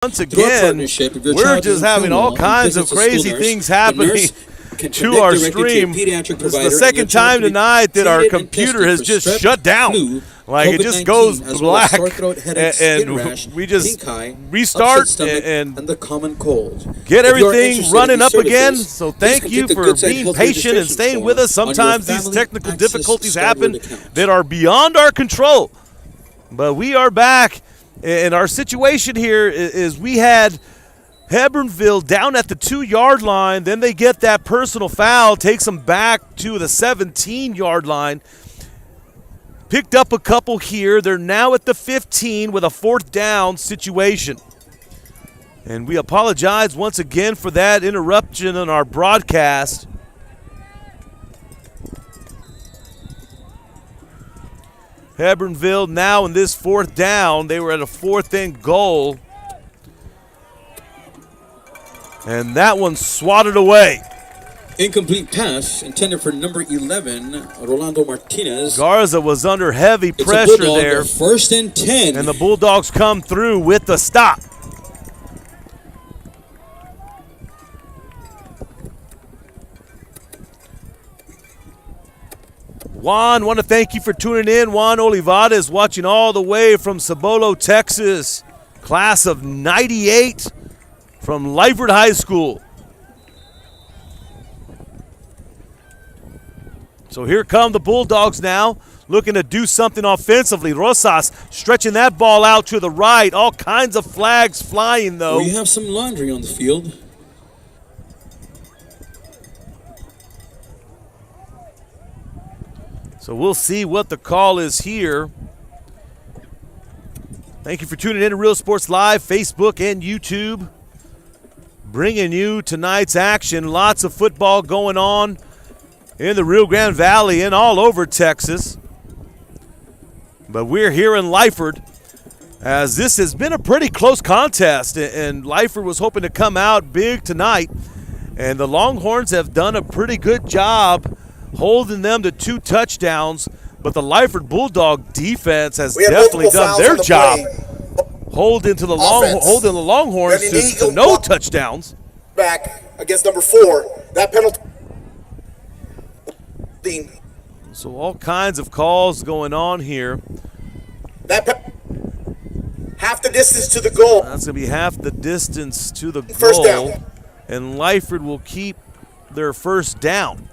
Once again, we're just having all kinds of crazy things happening to our stream. This is the second time tonight that our computer has just shut down. Like, it just goes black, and we just restart and get everything running up again. So thank you for being patient and staying with us. Sometimes these technical difficulties happen that are beyond our control. But we are back. And our situation here is we had Hebbronville down at the 2-yard line. Then they get that personal foul, takes them back to the 17-yard line. Picked up a couple here. They're now at the 15 with a 4th down situation. And we apologize once again for that interruption in our broadcast. Hebbronville now in this 4th down. They were at a 4th and goal. And that one swatted away. Incomplete pass intended for number 11, Rolando Martinez. Garza was under heavy pressure there. 1st and 10. And the Bulldogs come through with the stop. Juan, want to thank you for tuning in. Juan Olivares watching all the way from Cibolo, Texas. Class of 98 from Lyford High School. So here come the Bulldogs now, looking to do something offensively. Rosas stretching that ball out to the right. All kinds of flags flying, though. We have some laundry on the field. So we'll see what the call is here. Thank you for tuning in to Real Sports Live, Facebook and YouTube. Bringing you tonight's action. Lots of football going on in the Rio Grande Valley and all over Texas. But we're here in Lyford, as this has been a pretty close contest, and Lyford was hoping to come out big tonight. And the Longhorns have done a pretty good job holding them to 2 touchdowns, but the Lyford Bulldog defense has definitely done their job holding the Longhorns to no touchdowns. Back against number 4. That penalty. So all kinds of calls going on here. Half the distance to the goal. That's going to be half the distance to the First goal. down. And Lyford will keep their 1st down.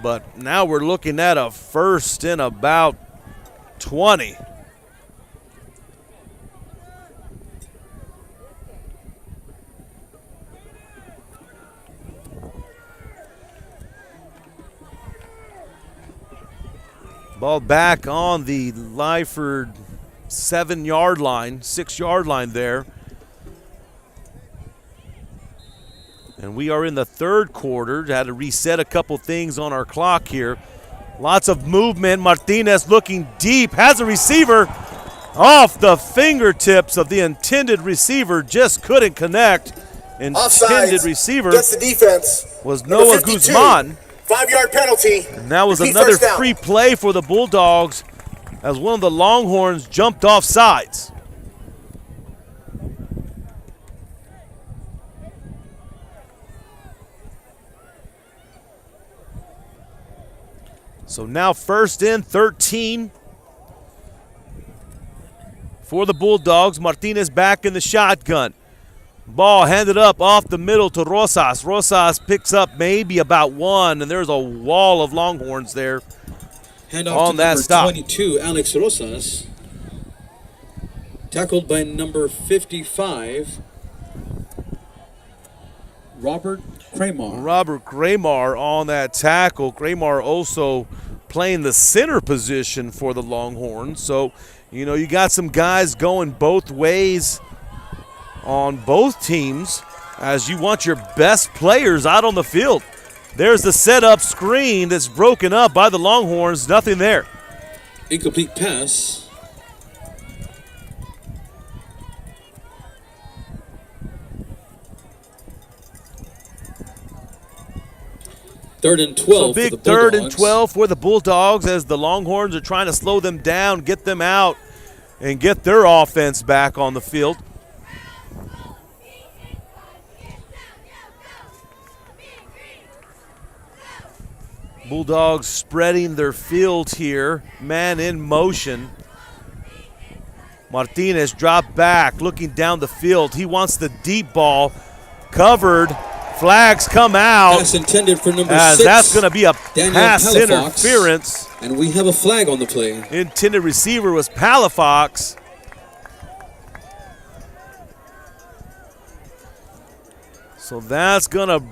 But now we're looking at a 1st and about 20. Ball back on the Lyford 7-yard line, 6-yard line there. And we are in the 3rd quarter. Had to reset a couple things on our clock here. Lots of movement. Martinez looking deep. Has a receiver off the fingertips of the intended receiver. Just couldn't connect. Intended receiver against the defense was Noah Guzman. 5-yard penalty. And that was another free play for the Bulldogs as one of the Longhorns jumped off sides. So now 1st and 13 for the Bulldogs. Martinez back in the shotgun. Ball handed up off the middle to Rosas. Rosas picks up maybe about 1, and there's a wall of Longhorns there on that stop. 22, Alex Rosas. Tackled by number 55, Robert Kramer. Robert Kramer on that tackle. Kramer also playing the center position for the Longhorns. So, you know, you got some guys going both ways on both teams as you want your best players out on the field. There's the setup screen that's broken up by the Longhorns. Nothing there. Incomplete pass. Third and 12. So big 3rd and 12 for the Bulldogs as the Longhorns are trying to slow them down, get them out, and get their offense back on the field. Bulldogs spreading their field here. Man in motion. Martinez dropped back, looking down the field. He wants the deep ball. Covered. Flags come out. Pass intended for number as 6. That's going to be a Daniel pass Palafox. Interference. And we have a flag on the play. Intended receiver was Palafox. So that's going to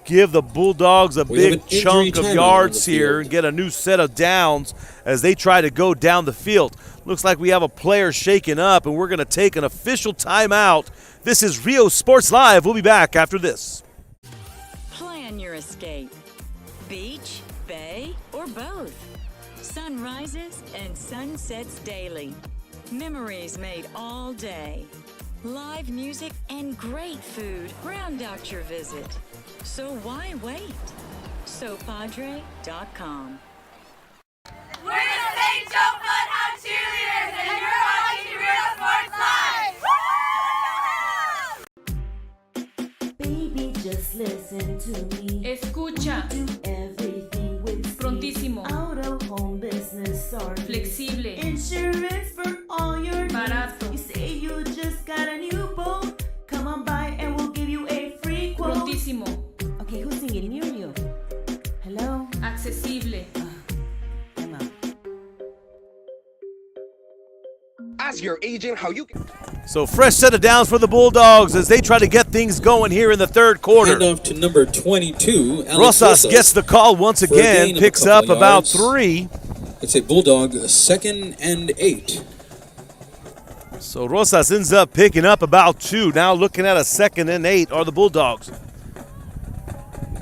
give the Bulldogs a big chunk of yards here and get a new set of downs as they try to go down the field. Looks like we have a player shaken up, and we're going to take an official timeout. This is Rio Sports Live. We'll be back after this. Plan your escape. Beach, bay, or both. Sunrises and sunsets daily. Memories made all day. Live music and great food round out your visit. So why wait? SoPadre.com. We're the St. Joe Bloodhound Cheerleaders, and you're watching Real Sports Live! Baby, just listen to me. Escucha. Do everything with speed. Prontísimo. Out of home business or Flexible. insurance for all your Barato. needs. You say you just got a new boat. Come on by and we'll give you a free quote. Prontísimo. Okay, who's singing near you? Hello? Accesible. I'm out. Ask your agent how you can. So fresh set of downs for the Bulldogs as they try to get things going here in the third quarter. Hand off to number 22, Alex Rosas gets the call once again, picks up about 3. It's a Bulldog 2nd and 8. So Rosas ends up picking up about 2. Now looking at a 2nd and 8 are the Bulldogs.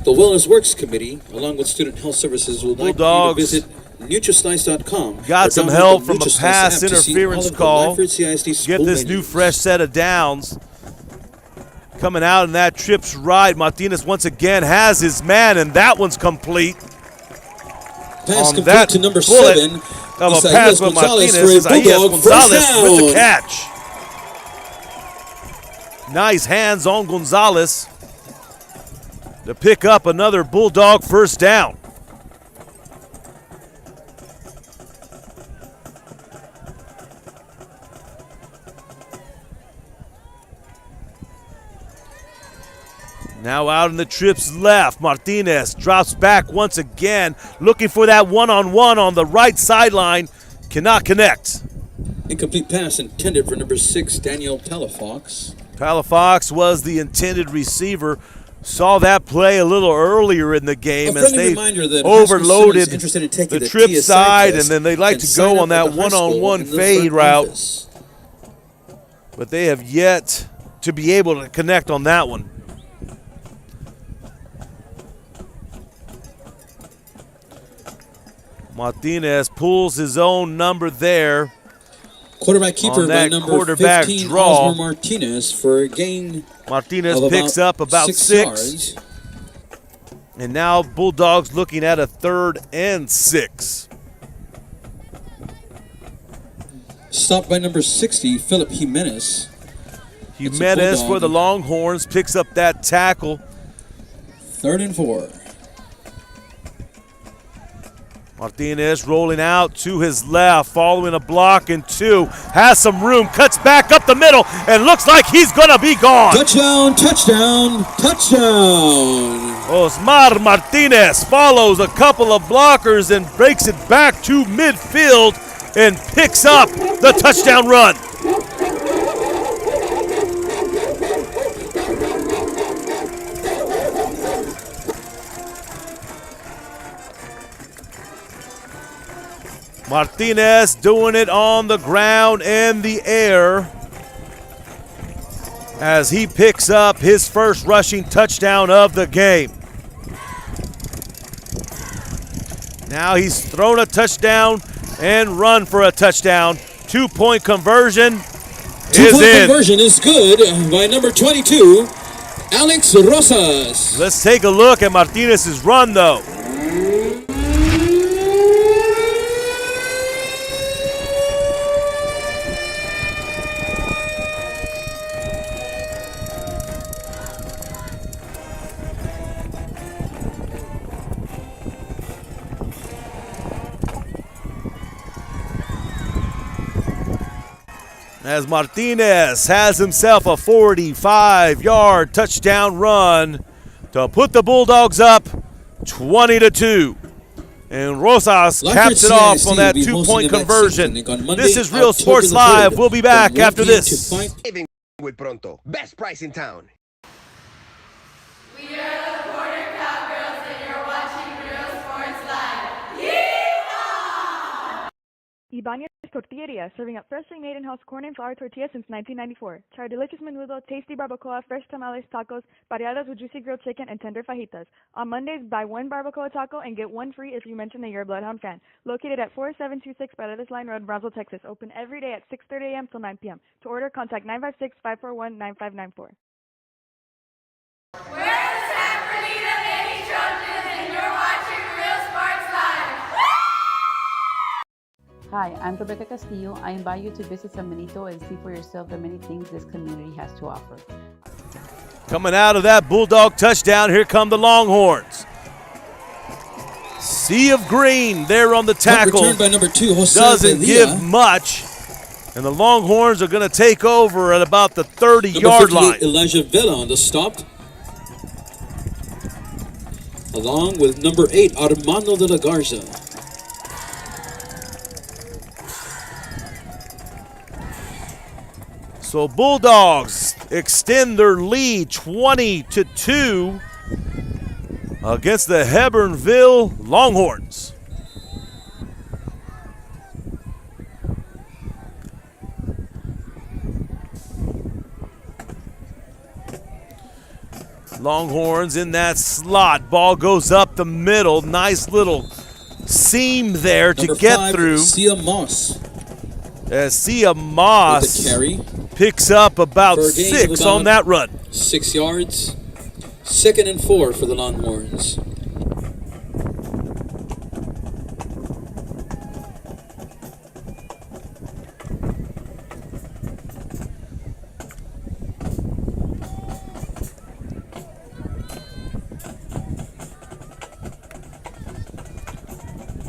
The Wellness Works Committee, along with Student Health Services, would like you to Bulldogs visit Nutrislice.com. got some help from a pass interference call. Get this new fresh set of downs. Coming out, and that trips right. Martinez once again has his man, and that one's complete. Pass On complete that to number bullet 7. Of a Isaias pass with Gonzalez Martinez. for a Isaias Bulldog Gonzalez first down. with the catch. Nice hands on Gonzalez to pick up another Bulldog first down. Now out in the trips left, Martinez drops back once again, looking for that one-on-one on the right sideline. Cannot connect. Incomplete pass intended for number 6, Daniel Palafox. Palafox was the intended receiver. Saw that play a little earlier in the game as they overloaded the trip side, and then they like to go on that one-on-one fade route. But they have yet to be able to connect on that one. Martinez pulls his own number there. Quarterback keeper by number 15, draw. Osmer Martinez, for a gain. Martinez picks up about 6 yards. And now Bulldogs looking at a 3rd and 6. Stopped by number 60, Philip Jimenez. Jimenez for the Longhorns picks up that tackle. 3rd and 4. Martinez rolling out to his left, following a block and 2. Has some room, cuts back up the middle, and looks like he's going to be gone. Touchdown, touchdown, touchdown. Osmar Martinez follows a couple of blockers and breaks it back to midfield and picks up the touchdown run. Martinez doing it on the ground and the air as he picks up his first rushing touchdown of the game. Now he's thrown a touchdown and run for a touchdown. 2-point conversion is in. Conversion is good by number 22, Alex Rosas. Let's take a look at Martinez's run, though. as Martinez has himself a 45-yard touchdown run to put the Bulldogs up 20-2. And Rosas caps it off on that two-point conversion. This is Real Sports Live. We'll be back after this. With Pronto, best price in town. We are the Border Cowgirls, and you're watching Real Sports Live. Yeehaw! Ibanez Tortilleria, serving up freshly made in-house corn and flour tortillas since 1994. Try delicious menudo, tasty barbacoa, fresh tamales, tacos, pareadas with juicy grilled chicken, and tender fajitas. On Mondays, buy one barbacoa taco and get one free if you mention that you're a Bloodhound fan. Located at 4726 Paredes Line Road, Brownsville, Texas. Open every day at 6:30 a.m. till 9 p.m. To order, contact 956-541-9594. We're the San Bernardino Baby Trojans, and you're watching Real Sports Live. Hi, I'm Rebecca Castillo. I invite you to visit San Benito and see for yourself the many things this community has to offer. Coming out of that Bulldog touchdown, here come the Longhorns. Sea of green there on the tackle. Return by number 2, Jose Doesn't Delia. give much. And the Longhorns are going to take over at about the 30-yard line. Elijah Villa on the stop. Along with number 8, Armando de la Garza. So Bulldogs extend their lead 20-2 against the Hebbronville Longhorns. Longhorns in that slot. Ball goes up the middle. Nice little seam there to get 5, through. Sia Moss. As Sia Moss With the carry. picks up about For a gain of 6 about on that run. 6 yards. 2nd and 4 for the Longhorns.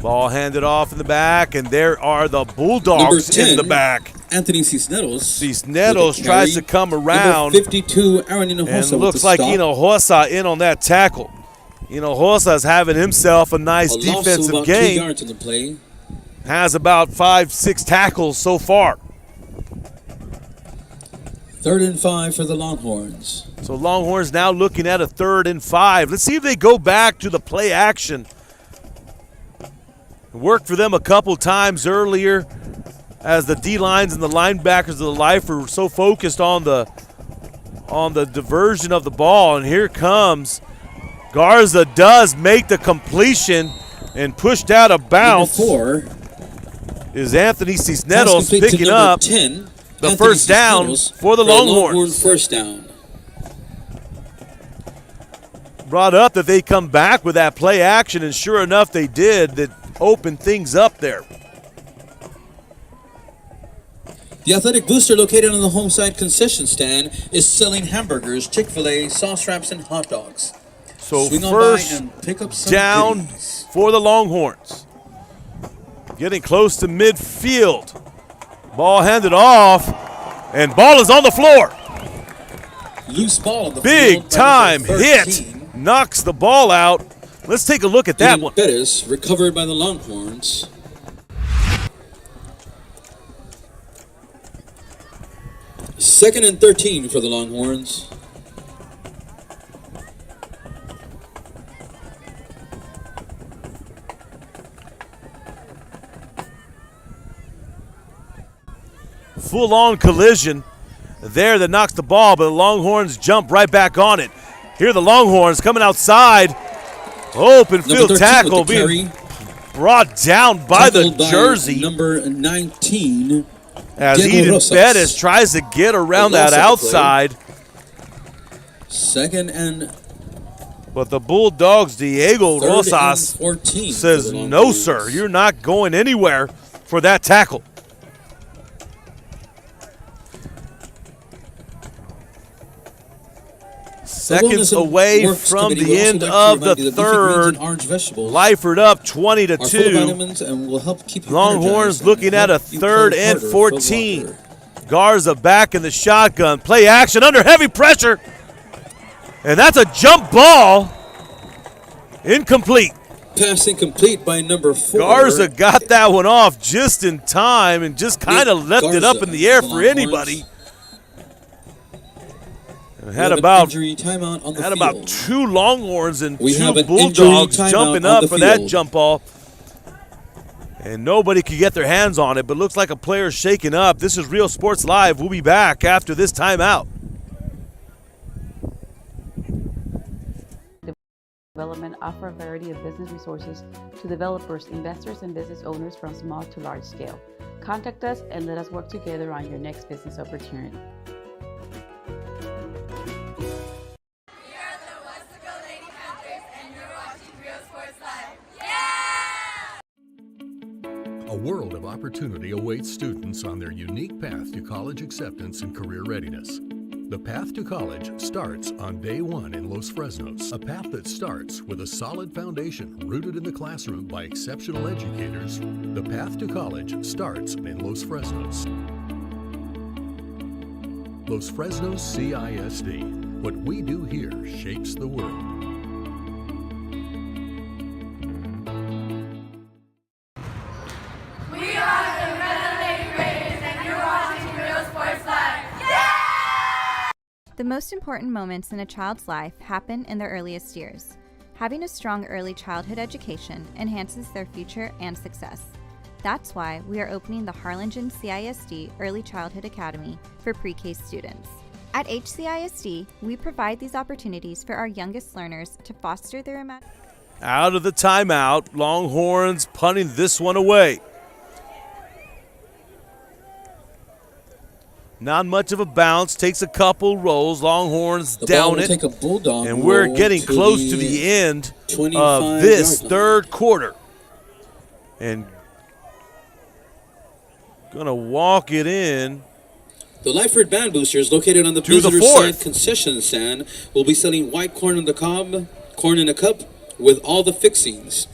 Ball handed off in the back, and there are the Bulldogs 10, in the back. Anthony Cisneros. Cisneros tries to come around. Number 52, Aaron Hinojosa. And looks like Hinojosa in on that tackle. Hinojosa is having himself a nice defensive about game. 2 yards on the play. Has about 5-6 tackles so far. 3rd and 5 for the Longhorns. So Longhorns now looking at a 3rd and 5. Let's see if they go back to the play action. It worked for them a couple times earlier as the D-lines and the linebackers of the Lyford were so focused on the diversion of the ball. And here comes Garza, does make the completion and pushed out of bounds. Number 4 is Anthony Cisneros picking up 10, the first down for the Longhorns. First down. Brought up that they come back with that play action, and sure enough they did. That opened things up there. The Athletic Booster, located on the home side concession stand, is selling hamburgers, Chick-fil-A, sauce wraps, and hot dogs. So Swing on first by and pick up some down goodies. for the Longhorns. Getting close to midfield. Ball handed off, and ball is on the floor. Loose ball on the Big field by time number hit. 13. Knocks the ball out. Let's take a look at that one. Bettis, recovered by the Longhorns. Second and 13 for the Longhorns. Full-on collision there that knocks the ball, but the Longhorns jump right back on it. Here are the Longhorns coming outside. Open field tackle being brought down by the jersey. Number 19. As Diego Eden Rosas. Bettis tries to get around that outside. Second and But the Bulldogs, Diego Rosas, 14 says, no, sir, you're not going anywhere for that tackle. Seconds away from the end of the third. Lyford up 20-2. And will help keep you Longhorns energized looking and at a help you 3rd play and harder for 14. longer. Garza back in the shotgun. Play action under heavy pressure. And that's a jump ball. Incomplete. Pass incomplete by number 4. Garza got that one off just in time and just kind of left it up in the air for anybody. Had about 2 Longhorns and 2 Bulldogs jumping up for that jump ball. And nobody could get their hands on it, but looks like a player's shaken up. This is Real Sports Live. We'll be back after this timeout. Development offer a variety of business resources to developers, investors, and business owners from small to large scale. Contact us and let us work together on your next business opportunity. A world of opportunity awaits students on their unique path to college acceptance and career readiness. The path to college starts on day 1 in Los Fresnos, a path that starts with a solid foundation rooted in the classroom by exceptional educators. The path to college starts in Los Fresnos. Los Fresnos CISD. What we do here shapes the world. The most important moments in a child's life happen in their earliest years. Having a strong early childhood education enhances their future and success. That's why we are opening the Harlingen CISD Early Childhood Academy for pre-K students. At HCISD, we provide these opportunities for our youngest learners to foster their imagination. Out of the timeout, Longhorns punting this one away. Not much of a bounce, takes a couple rolls, Longhorns down it, and we're getting close to the end of this third quarter. And gonna walk it in. The Lyford Band Boosters, located on the visitor side concession stand, will be selling white corn on the cob, corn in a cup, with all the fixings,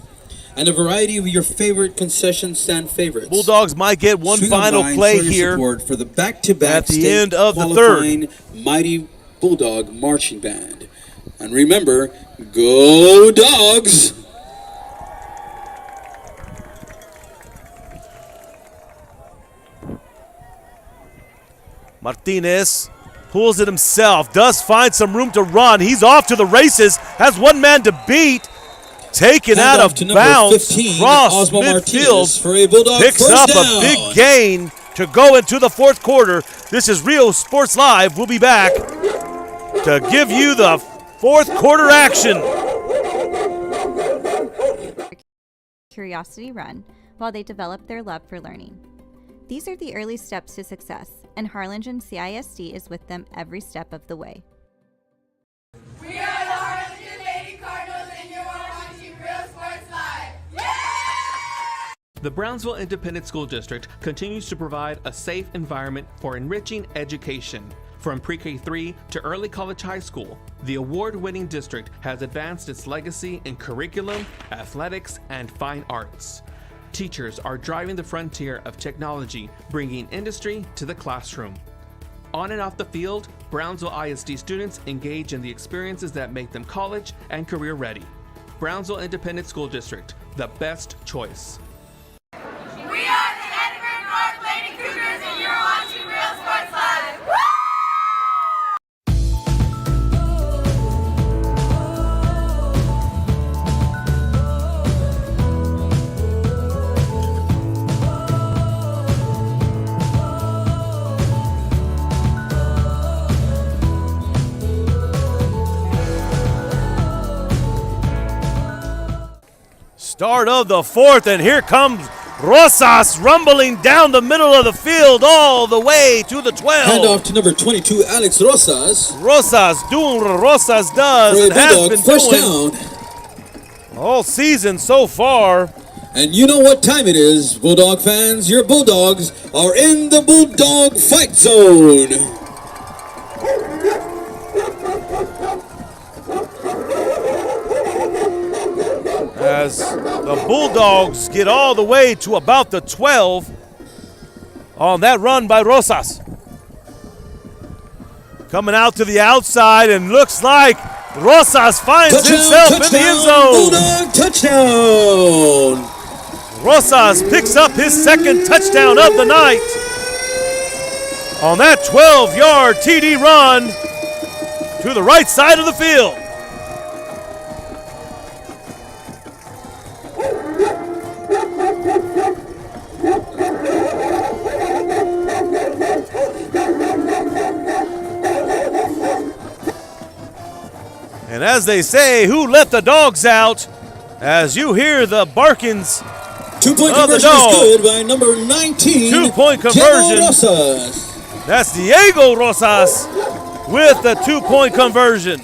and a variety of your favorite concession stand favorites. Bulldogs might get one final play here for the back-to-back at the end of the third. Mighty Bulldog Marching Band. And remember, go Dogs! Martinez pulls it himself, does find some room to run. He's off to the races, has one man to beat. Taken out of bounds, cross midfield, picks up a big gain to go into the fourth quarter. This is Rio Sports Live. We'll be back to give you the fourth quarter action. Curiosity run while they develop their love for learning. These are the early steps to success, and Harlingen CISD is with them every step of the way. We are the Harlingen Lady Cardinals, and you're watching Real Sports Live. Yeah! The Brownsville Independent School District continues to provide a safe environment for enriching education. From pre-K3 to early college high school, the award-winning district has advanced its legacy in curriculum, athletics, and fine arts. Teachers are driving the frontier of technology, bringing industry to the classroom. On and off the field, Brownsville ISD students engage in the experiences that make them college and career ready. Brownsville Independent School District, the best choice. We are the Edinburgh North Lady Cougars, and you're watching Real Sports Live. Woo! Start of the fourth, and here comes Rosas rumbling down the middle of the field all the way to the 12. Hand off to number 22, Alex Rosas. Rosas doing what Rosas does and has been doing all season so far. And you know what time it is, Bulldog fans. Your Bulldogs are in the Bulldog fight zone. As the Bulldogs get all the way to about the 12 on that run by Rosas. coming out to the outside, and looks like Rosas finds himself in the end zone. Bulldog touchdown. Rosas picks up his second touchdown of the night on that 12-yard TD run to the right side of the field. And as they say, who let the dogs out? As you hear the barkings 2-point of the conversion dog. is good by number 19. 2-point conversion. Rosas. That's Diego Rosas with the 2-point conversion.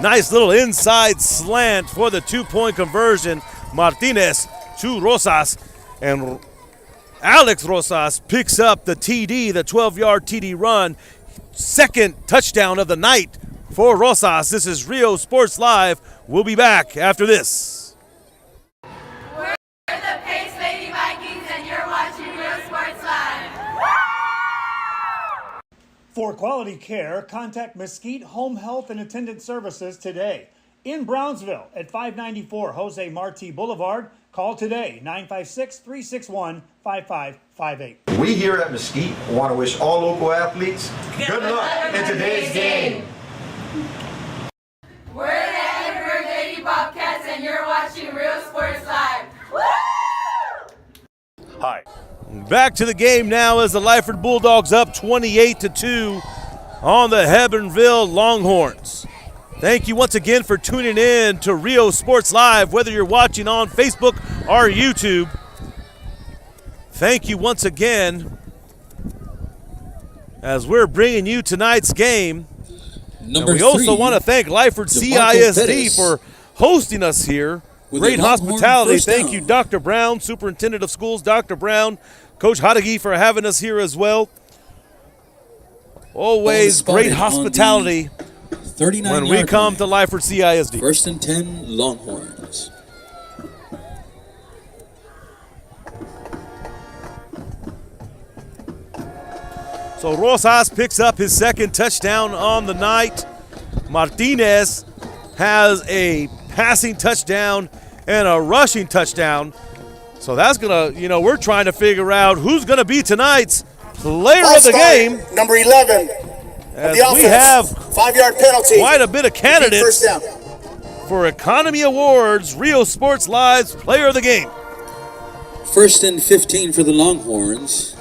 Nice little inside slant for the 2-point conversion. Martinez to Rosas, and Alex Rosas picks up the TD, the 12-yard TD run. Second touchdown of the night for Rosas. This is Rio Sports Live. We'll be back after this. We're the Pace Lady Vikings, and you're watching Real Sports Live. For quality care, contact Mesquite Home Health and Attendant Services today. In Brownsville at 594 Jose Marti Boulevard. Call today, 956-361-5558. We here at Mesquite want to wish all local athletes good luck in today's game. We're the Hebbronville Lady Bobcats, and you're watching Real Sports Live. Woo! Hi. Back to the game now as the Lyford Bulldogs up 28-2 on the Hebbronville Longhorns. Thank you once again for tuning in to Rio Sports Live, whether you're watching on Facebook or YouTube. Thank you once again as we're bringing you tonight's game. Number and we also 3, want to thank Lyford CISD for hosting us here. Great hospitality. Thank you, Dr. Brown, Superintendent of Schools, Dr. Brown, Coach Hadagi for having us here as well. Always great hospitality when we come to Lyford CISD. 1st and 10 Longhorns. So Rosas picks up his second touchdown on the night. Martinez has a passing touchdown and a rushing touchdown. So that's going to, we're trying to figure out who's going to be tonight's player of the game. Number 11. As we have 5-yard penalty. Quite a bit of candidates for Economy Awards, Rio Sports Live's player of the game. 1st and 15 for the Longhorns.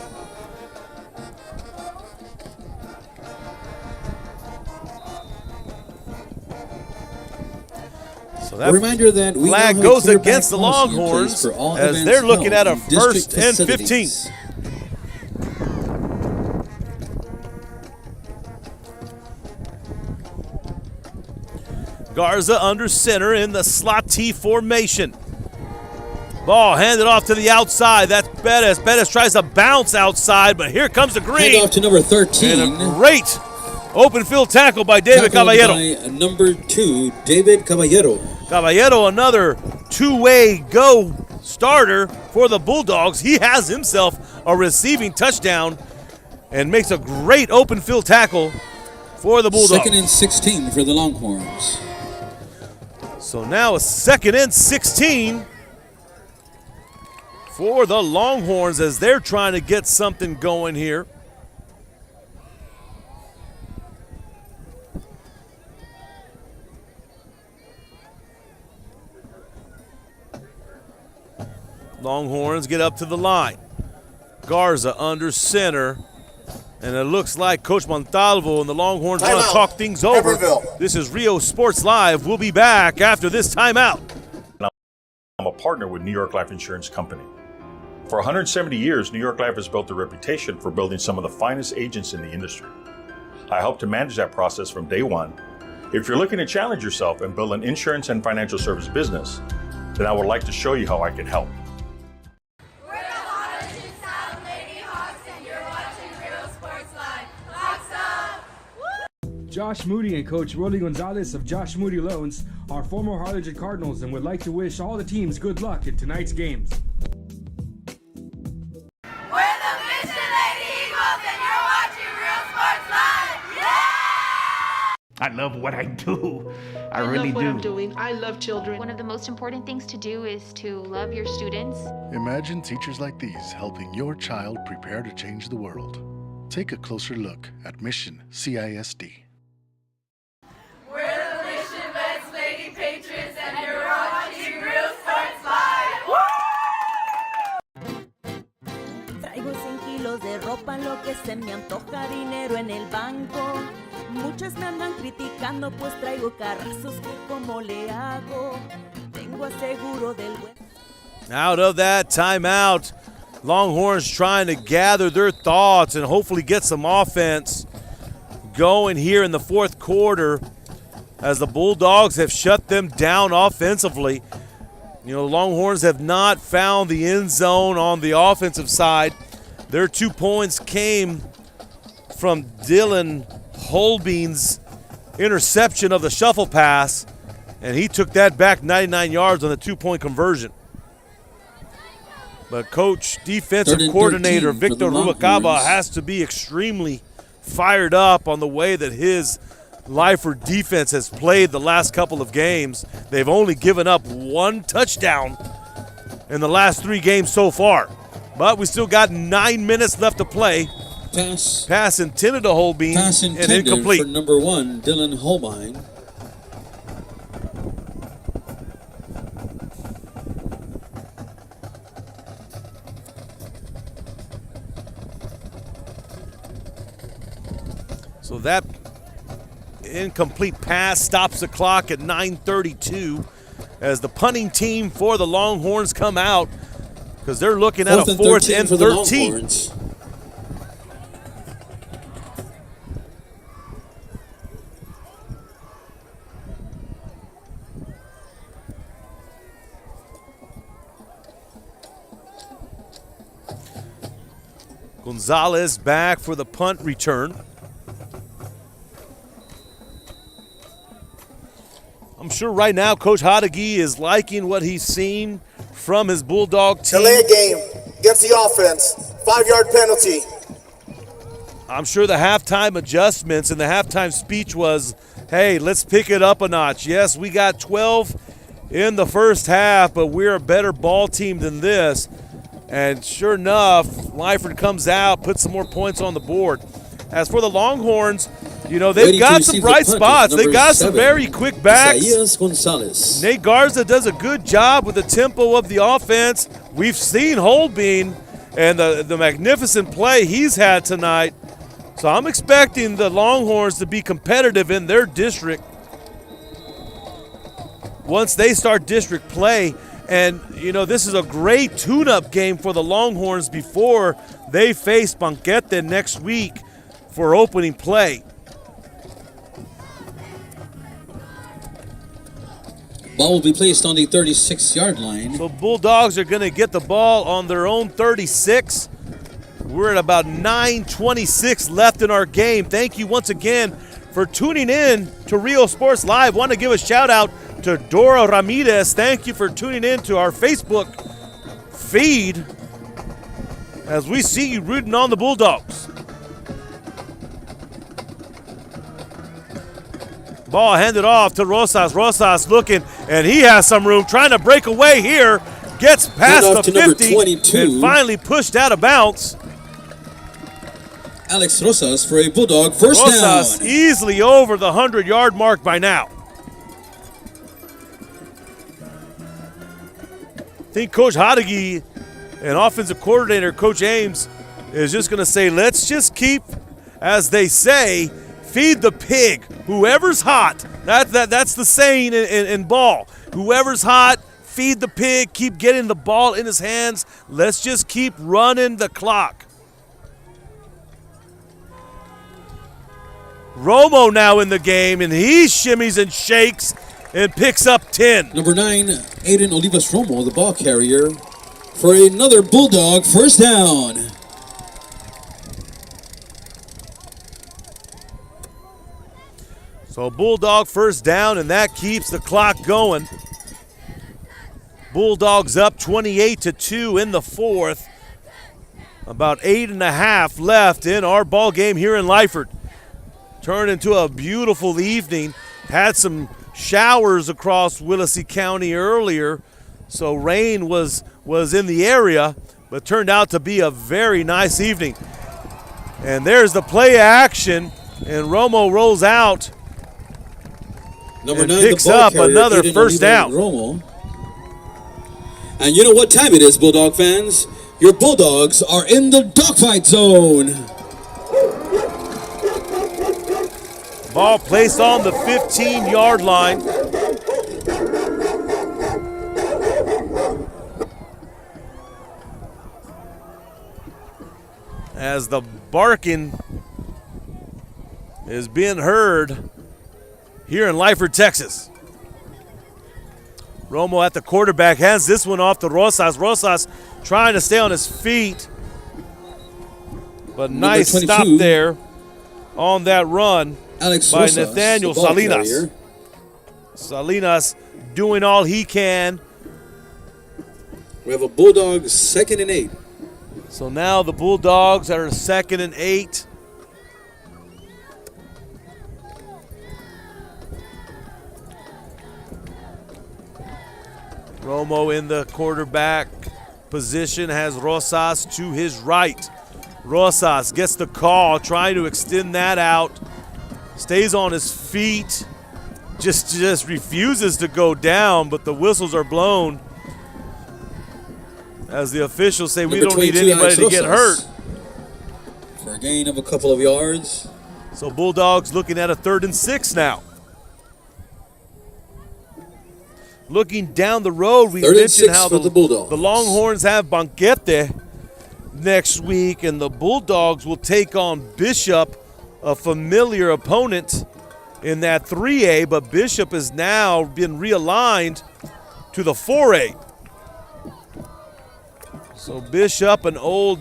So that reminder that we flag goes against the Longhorns as they're looking at a 1st and 15. Garza under center in the slot T formation. Ball handed off to the outside. That's Bettis. Bettis tries to bounce outside, but here comes the green. Hand off to number 13. And a great open field tackle by David Caballero. By number 2, David Caballero. Caballero, another two-way go starter for the Bulldogs. He has himself a receiving touchdown and makes a great open field tackle for the Bulldogs. 2nd and 16 for the Longhorns. So now a 2nd and 16 for the Longhorns as they're trying to get something going here. Longhorns get up to the line. Garza under center. And it looks like Coach Montalvo and the Longhorns want to talk things over. Hebbronville. This is Rio Sports Live. We'll be back after this timeout. I'm a partner with New York Life Insurance Company. For 170 years, New York Life has built a reputation for building some of the finest agents in the industry. I helped to manage that process from day one, If you're looking to challenge yourself and build an insurance and financial service business, then I would like to show you how I can help. We're the Harlingen South Lady Hawks, and you're watching Real Sports Live. Hawks up! Josh Moody and Coach Rolly Gonzalez of Josh Moody Loans are former Harlingen Cardinals and would like to wish all the teams good luck in tonight's games. We're the Mission Lady Eagles, and you're watching Real Sports Live. Yeah! I love what I do. I really love what do. I'm doing. I love children. One of the most important things to do is to love your students. Imagine teachers like these helping your child prepare to change the world. Take a closer look at Mission CISD. We're the Mission Best Lady Patriots, and you're watching Real Sports Live. Traigo 100 kilos de ropa, lo que se me antoja, dinero en el banco. Muchos me andan criticando, pues traigo carrazos que como le hago. Tengo aseguro del buen. Out of that timeout, Longhorns trying to gather their thoughts and hopefully get some offense going here in the fourth quarter as the Bulldogs have shut them down offensively. You know, the Longhorns have not found the end zone on the offensive side. Their 2 points came from Dylan Holbein's interception of the shuffle pass, and he took that back 99 yards on the 2-point conversion. But Coach, defensive coordinator Victor Rubalcaba has to be extremely fired up on the way that his Lyford defense has played the last couple of games. They've only given up 1 touchdown in the last 3 games so far. But we still got 9 minutes left to play. Pass intended to Holbein and incomplete. For number 1, Dylan Holbein. So that incomplete pass stops the clock at 9:32 as the punting team for the Longhorns come out because they're looking at a 4th and 13. Gonzalez back for the punt return. I'm sure right now Coach Hadagi is liking what he's seen from his Bulldog team. Delay game against the offense. 5-yard penalty. I'm sure the halftime adjustments and the halftime speech was, hey, let's pick it up a notch. Yes, we got 12 in the first half, but we're a better ball team than this. And sure enough, Lyford comes out, puts some more points on the board. As for the Longhorns, you know, they've got some bright spots. They've got some very quick backs. Nate Garza does a good job with the tempo of the offense. We've seen Holbein and the magnificent play he's had tonight. So I'm expecting the Longhorns to be competitive in their district once they start district play. And, you know, this is a great tune-up game for the Longhorns before they face Banquete next week for opening play. Ball will be placed on the 36-yard line. So Bulldogs are going to get the ball on their own 36. We're at about 9:26 left in our game. Thank you once again for tuning in to Real Sports Live. Want to give a shout-out to Dora Ramirez. Thank you for tuning in to our Facebook feed as we see you rooting on the Bulldogs. Ball handed off to Rosas. Rosas looking, and he has some room, trying to break away here. Gets past the 50 and finally pushed out of bounds. Alex Rosas for a Bulldog first down. Rosas easily over the 100-yard mark by now. I think Coach Hadagi and offensive coordinator Coach Ames is just going to say, let's just keep, as they say, feed the pig. Whoever's hot, that's the saying in ball. Whoever's hot, feed the pig, keep getting the ball in his hands. Let's just keep running the clock. Romo now in the game, and he shimmies and shakes and picks up 10. Number 9, Aiden Olivas Romo, the ball carrier, for another Bulldog first down. So Bulldog first down, and that keeps the clock going. Bulldogs up 28-2 in the fourth. About 8.5 left in our ball game here in Lyford. Turned into a beautiful evening. Had some showers across Willacy County earlier, so rain was in the area, but turned out to be a very nice evening. And there's the play action, and Romo rolls out. Number and 9, picks the ball up carrier, another Aiden first down. Romo. And you know what time it is, Bulldog fans? Your Bulldogs are in the dogfight zone. Ball placed on the 15-yard line. As the barking is being heard here in Lyford, Texas. Romo at the quarterback, hands this one off to Rosas. Rosas trying to stay on his feet. But nice stop there on that run Alex by Rosas, Nathaniel the ball Salinas. carrier. Salinas doing all he can. We have a Bulldog 2nd and 8. So now the Bulldogs are 2nd and 8. Romo in the quarterback position has Rosas to his right. Rosas gets the call, trying to extend that out. Stays on his feet. Just refuses to go down, but the whistles are blown as the officials say we don't need anybody to get hurt. For a gain of a couple of yards. So Bulldogs looking at a 3rd and 6 now. Looking down the road, we mentioned how the Longhorns have Banquete next week, and the Bulldogs will take on Bishop, a familiar opponent in that 3A, but Bishop has now been realigned to the 4A. So Bishop, an old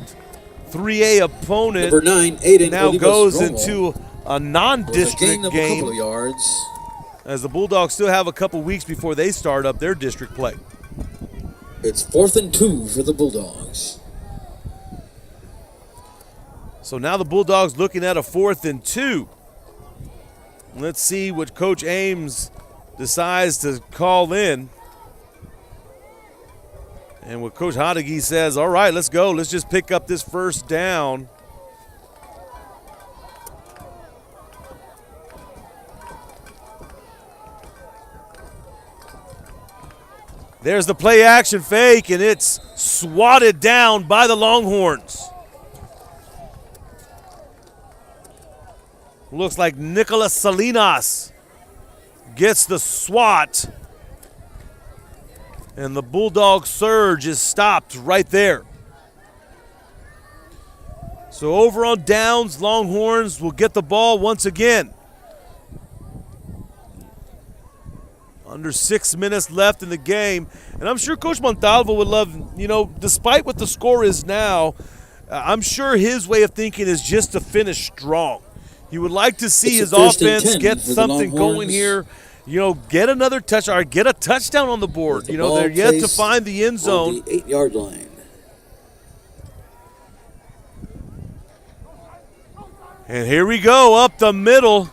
3A opponent, Number 9, Aiden now Olivas goes Romo, into a non-district gain of a game. couple of yards. As the Bulldogs still have a couple weeks before they start up their district play. It's 4th and 2 for the Bulldogs. So now the Bulldogs looking at a 4th and 2. Let's see what Coach Ames decides to call in. And what Coach Hodeggy says, all right, let's go. Let's just pick up this first down. There's the play action fake, and it's swatted down by the Longhorns. Looks like Nicolas Salinas gets the swat, and the Bulldog surge is stopped right there. So over on downs, Longhorns will get the ball once again. Under 6 minutes left in the game. And I'm sure Coach Montalvo would love, despite what the score is now, I'm sure his way of thinking is just to finish strong. He would like to see his offense get something going here. Get another touch or get a touchdown on the board. They're yet to find the end zone. The 8-yard line. And here we go up the middle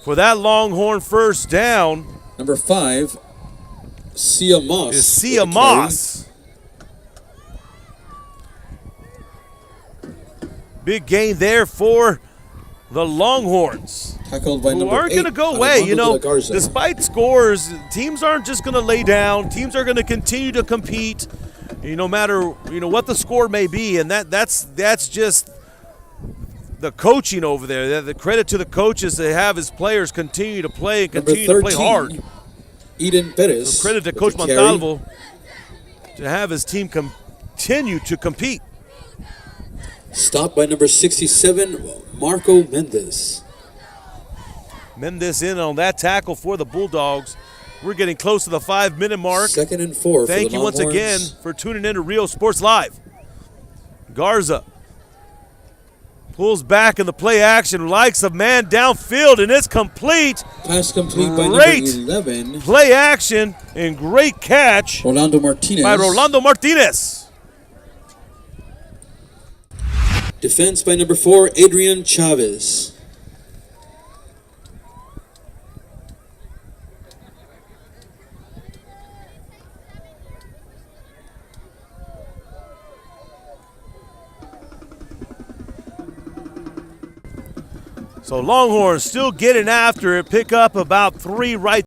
for that Longhorn first down. Number 5, Sia Moss. Is Sia Moss. Big gain there for the Longhorns. Tackled by who number aren't 8, going to go away. Despite scores, teams aren't just going to lay down. Teams are going to continue to compete, no matter what the score may be, and that's just the coaching over there. The credit to the coaches to have his players continue to play and continue to play hard. Eden Perez. So credit to Coach Montalvo to have his team continue to compete. Stopped by number 67, Marco Mendez. Mend this in on that tackle for the Bulldogs. We're getting close to the 5-minute mark. 2nd and 4 Thank for the you once again for tuning in to Rio Sports Live. Garza pulls back in the play action, likes a man downfield, and it's complete. Pass complete by number Great 11. play action and great catch Rolando Martinez. by Rolando Martinez. Defense by number 4, Adrian Chavez. So Longhorns still getting after it, pick up about 3 right